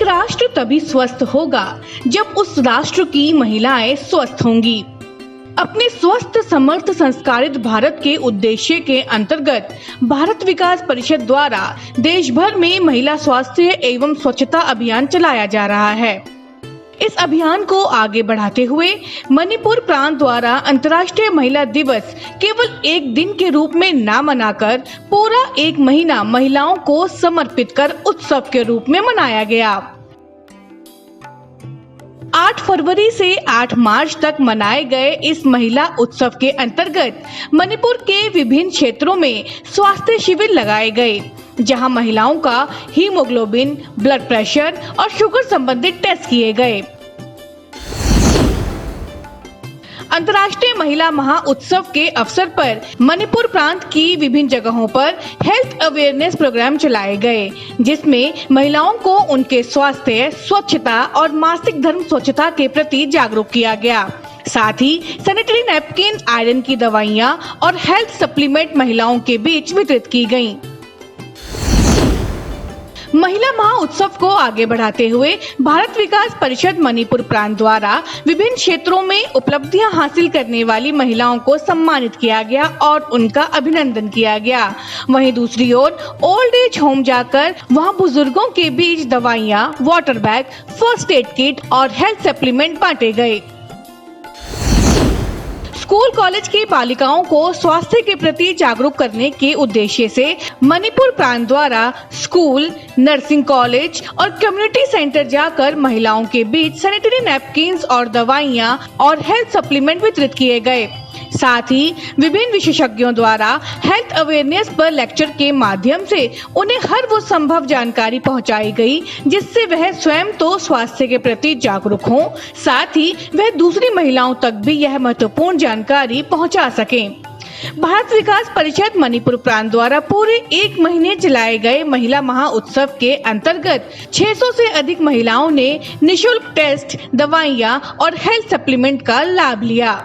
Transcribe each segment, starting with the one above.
राष्ट्र तभी स्वस्थ होगा जब उस राष्ट्र की महिलाएं स्वस्थ होंगी। अपने स्वस्थ समर्थ संस्कारित भारत के उद्देश्य के अंतर्गत भारत विकास परिषद द्वारा देश भर में महिला स्वास्थ्य एवं स्वच्छता अभियान चलाया जा रहा है। इस अभियान को आगे बढ़ाते हुए मणिपुर प्रांत द्वारा अंतर्राष्ट्रीय महिला दिवस केवल एक दिन के रूप में न मनाकर पूरा एक महीना महिलाओं को समर्पित कर उत्सव के रूप में मनाया गया। 8 फरवरी से 8 मार्च तक मनाए गए इस महिला उत्सव के अंतर्गत मणिपुर के विभिन्न क्षेत्रों में स्वास्थ्य शिविर लगाए गए, जहां महिलाओं का हीमोग्लोबिन, ब्लड प्रेशर और शुगर संबंधित टेस्ट किए गए। अंतर्राष्ट्रीय महिला महाउत्सव के अवसर पर मणिपुर प्रांत की विभिन्न जगहों पर हेल्थ अवेयरनेस प्रोग्राम चलाए गए, जिसमें महिलाओं को उनके स्वास्थ्य, स्वच्छता और मासिक धर्म स्वच्छता के प्रति जागरूक किया गया। साथ ही सैनिटरी नैपकिन, आयरन की दवाइयां और हेल्थ सप्लीमेंट महिलाओं के बीच वितरित की गयी। महिला महाउत्सव को आगे बढ़ाते हुए भारत विकास परिषद मणिपुर प्रांत द्वारा विभिन्न क्षेत्रों में उपलब्धियां हासिल करने वाली महिलाओं को सम्मानित किया गया और उनका अभिनंदन किया गया। वहीं दूसरी ओर ओल्ड एज होम जाकर वहां बुजुर्गों के बीच दवाइयां, water bag, first aid kit और हेल्थ सप्लीमेंट बांटे गए। स्कूल कॉलेज की बालिकाओं को स्वास्थ्य के प्रति जागरूक करने के उद्देश्य से मणिपुर प्रांत द्वारा स्कूल, नर्सिंग कॉलेज और कम्युनिटी सेंटर जाकर महिलाओं के बीच सैनिटरी नैपकिन्स और दवाइयां और हेल्थ सप्लीमेंट वितरित किए गए। साथ ही विभिन्न विशेषज्ञों द्वारा हेल्थ अवेयरनेस पर लेक्चर के माध्यम से उन्हें हर वो संभव जानकारी पहुंचाई गई, जिससे वह स्वयं तो स्वास्थ्य के प्रति जागरूक हों, साथ ही वह दूसरी महिलाओं तक भी यह महत्वपूर्ण जानकारी पहुंचा सकें। भारत विकास परिषद मणिपुर प्रांत द्वारा पूरे एक महीने चलाए गए महिला महाउत्सव के अंतर्गत 600 से अधिक महिलाओं ने निशुल्क टेस्ट, दवाइयां और हेल्थ सप्लीमेंट का लाभ लिया।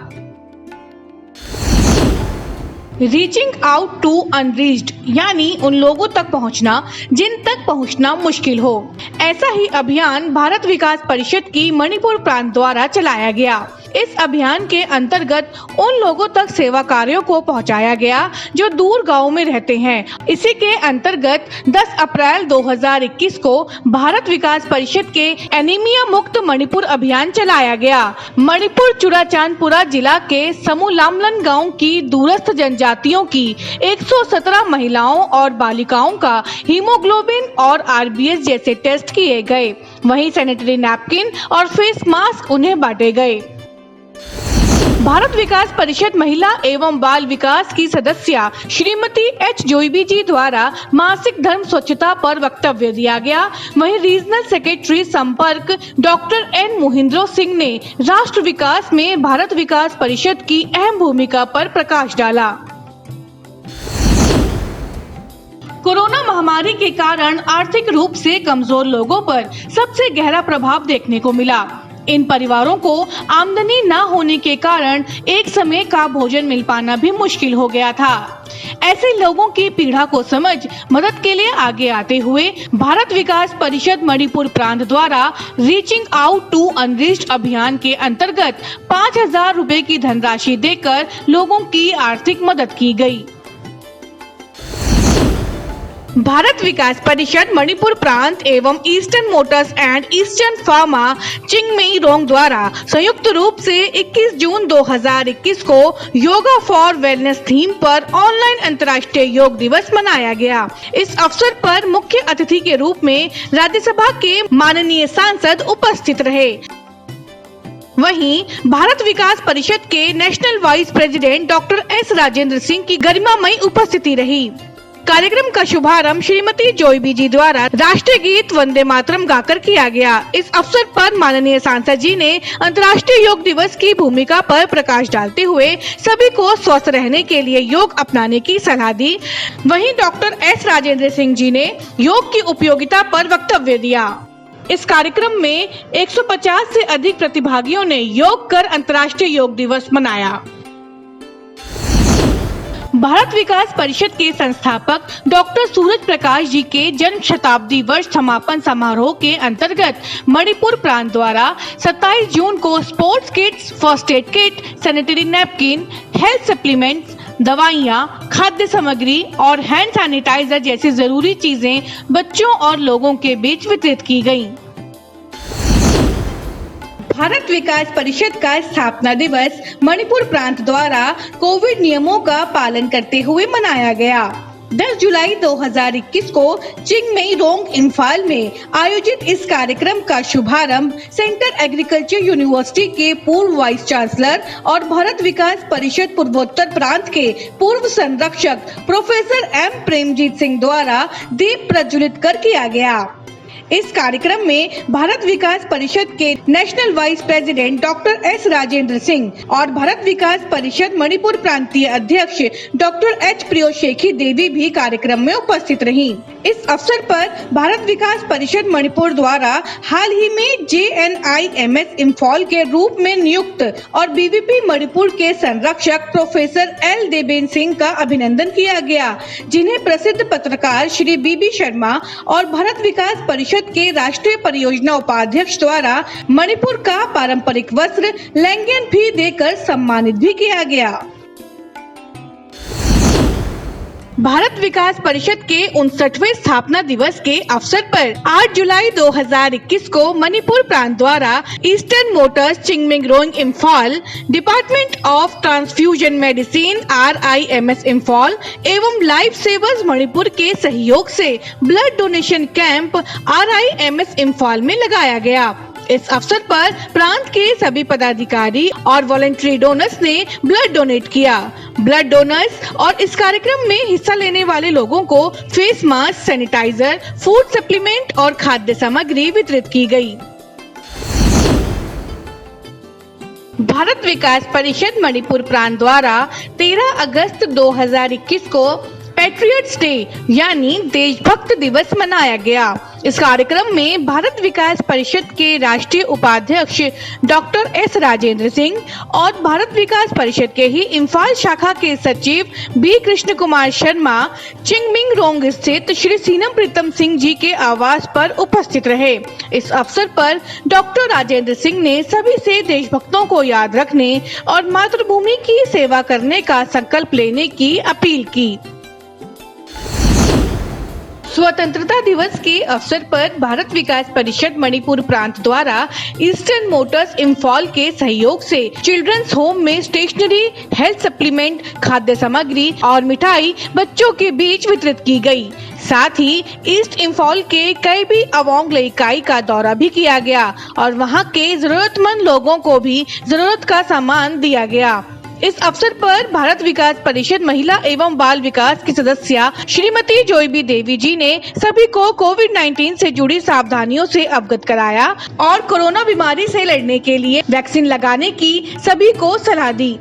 रीचिंग आउट टू अनरीच्ड यानी उन लोगों तक पहुंचना जिन तक पहुंचना मुश्किल हो, ऐसा ही अभियान भारत विकास परिषद की मणिपुर प्रांत द्वारा चलाया गया। इस अभियान के अंतर्गत उन लोगों तक सेवा कार्यों को पहुंचाया गया जो दूर गांवों में रहते हैं। इसी के अंतर्गत 10 अप्रैल 2021 को भारत विकास परिषद के एनीमिया मुक्त मणिपुर अभियान चलाया गया। मणिपुर चुराचांदपुरा जिला के समूलामलन गांव की दूरस्थ जनजातियों की 117 महिलाओं और बालिकाओं का हीमोग्लोबिन और RBS जैसे टेस्ट किए गए। वहीं सैनिटरी नैपकिन और फेस मास्क उन्हें बांटे गए। भारत विकास परिषद महिला एवं बाल विकास की सदस्य श्रीमती H. जोईबी जी द्वारा मासिक धर्म स्वच्छता पर वक्तव्य दिया गया। वहीं रीजनल सेक्रेटरी संपर्क डॉक्टर N. मोहिंद्रो सिंह ने राष्ट्र विकास में भारत विकास परिषद की अहम भूमिका पर प्रकाश डाला। कोरोना महामारी के कारण आर्थिक रूप से कमजोर लोगों पर सबसे गहरा प्रभाव देखने को मिला। इन परिवारों को आमदनी न होने के कारण एक समय का भोजन मिल पाना भी मुश्किल हो गया था। ऐसे लोगों की पीड़ा को समझ मदद के लिए आगे आते हुए भारत विकास परिषद मणिपुर प्रांत द्वारा रीचिंग आउट टू अनरीच्ड अभियान के अंतर्गत 5000 रुपए की धनराशि देकर लोगों की आर्थिक मदद की गई। भारत विकास परिषद मणिपुर प्रांत एवं Eastern Motors and Eastern Pharma Chingmeirong द्वारा संयुक्त रूप से 21 जून 2021 को योगा फॉर वेलनेस थीम पर ऑनलाइन अंतर्राष्ट्रीय योग दिवस मनाया गया। इस अवसर पर मुख्य अतिथि के रूप में राज्यसभा के माननीय सांसद उपस्थित रहे। वहीं भारत विकास परिषद के national vice president doctor S. Rajendra Singh की गरिमामयी उपस्थिति रही। कार्यक्रम का शुभारंभ श्रीमती जोईबी जी द्वारा राष्ट्रीय गीत वंदे मातरम गाकर किया गया। इस अवसर पर माननीय सांसद जी ने अंतर्राष्ट्रीय योग दिवस की भूमिका पर प्रकाश डालते हुए सभी को स्वस्थ रहने के लिए योग अपनाने की सलाह दी। वहीं डॉक्टर S. राजेंद्र सिंह जी ने योग की उपयोगिता पर वक्तव्य दिया। इस कार्यक्रम में 150 से अधिक प्रतिभागियों ने योग कर अंतर्राष्ट्रीय योग दिवस मनाया। भारत विकास परिषद के संस्थापक डॉक्टर सूरज प्रकाश जी के जन्म शताब्दी वर्ष समापन समारोह के अंतर्गत मणिपुर प्रांत द्वारा 27 जून को sports kits, first aid kit, sanitary napkin, health supplements, दवाइयाँ, खाद्य सामग्री और हैंड सैनिटाइजर जैसी जरूरी चीजें बच्चों और लोगों के बीच वितरित की गयी। भारत विकास परिषद का स्थापना दिवस मणिपुर प्रांत द्वारा कोविड नियमों का पालन करते हुए मनाया गया। 10 जुलाई 2021 को चिंगमेइरोंग, इम्फाल में आयोजित इस कार्यक्रम का शुभारंभ सेंट्रल एग्रीकल्चर यूनिवर्सिटी के पूर्व वाइस चांसलर और भारत विकास परिषद पूर्वोत्तर प्रांत के पूर्व संरक्षक प्रोफेसर एम प्रेमजीत सिंह द्वारा दीप प्रज्वलित कर किया गया। इस कार्यक्रम में भारत विकास परिषद के national vice president doctor S Rajendra Singh और भारत विकास परिषद मणिपुर प्रांतीय अध्यक्ष डॉक्टर एच प्रियोशेखी देवी भी कार्यक्रम में उपस्थित रहीं। इस अवसर पर भारत विकास परिषद मणिपुर द्वारा हाल ही में JNIMS इम्फॉल के रूप में नियुक्त और BVP मणिपुर के संरक्षक प्रोफेसर एल देबेन सिंह का अभिनंदन किया गया, जिन्हें प्रसिद्ध पत्रकार श्री BB शर्मा और भारत विकास परिषद के राष्ट्रीय परियोजना उपाध्यक्ष द्वारा मणिपुर का पारंपरिक वस्त्र लैंगेन भी देकर सम्मानित भी किया गया। भारत विकास परिषद के 59वें स्थापना दिवस के अवसर पर 8 जुलाई 2021 को मणिपुर प्रांत द्वारा Eastern Motors Chingmeirong Imphal, department of transfusion medicine RIMS Imphal एवं लाइफ सेवर्स मणिपुर के सहयोग से blood donation camp RIMS Imphal में लगाया गया। इस अवसर पर प्रांत के सभी पदाधिकारी और वॉलंटरी डोनर्स ने ब्लड डोनेट किया। ब्लड डोनर्स और इस कार्यक्रम में हिस्सा लेने वाले लोगों को face mask, sanitiser, food supplement और खाद्य सामग्री वितरित की गई। भारत विकास परिषद मणिपुर प्रांत द्वारा 13 अगस्त 2021 को पैट्रियट्स डे यानी देशभक्त दिवस मनाया गया। इस कार्यक्रम में भारत विकास परिषद के राष्ट्रीय उपाध्यक्ष डॉक्टर एस राजेंद्र सिंह और भारत विकास परिषद के ही इम्फाल शाखा के सचिव B कृष्ण कुमार शर्मा चिंगमेइरोंग स्थित श्री सीनम प्रीतम सिंह जी के आवास पर उपस्थित रहे। इस अवसर पर डॉक्टर राजेंद्र सिंह ने सभी से देशभक्तों को याद रखने और मातृभूमि की सेवा करने का संकल्प लेने की अपील की। स्वतंत्रता दिवस के अवसर पर भारत विकास परिषद मणिपुर प्रांत द्वारा ईस्टर्न मोटर्स इम्फाल के सहयोग से चिल्ड्रंस होम में स्टेशनरी, हेल्थ सप्लीमेंट, खाद्य सामग्री और मिठाई बच्चों के बीच वितरित की गई। साथ ही ईस्ट इम्फाल के कई भी अवोंग इकाई का दौरा भी किया गया और वहां के जरूरतमंद लोगों को भी जरूरत का सामान दिया गया। इस अवसर पर भारत विकास परिषद महिला एवं बाल विकास की सदस्य श्रीमती जोयबी देवी जी ने सभी को कोविड-19 से जुड़ी सावधानियों से अवगत कराया और कोरोना बीमारी से लड़ने के लिए वैक्सीन लगाने की सभी को सलाह दी।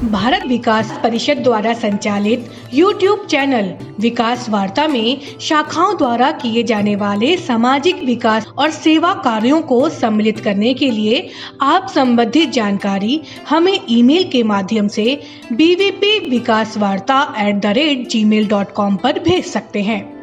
भारत विकास परिषद द्वारा संचालित YouTube चैनल विकास वार्ता में शाखाओं द्वारा किए जाने वाले सामाजिक विकास और सेवा कार्यों को सम्मिलित करने के लिए आप संबंधित जानकारी हमें ईमेल के माध्यम से bvpvikasvarta@gmail.com पर भेज सकते हैं।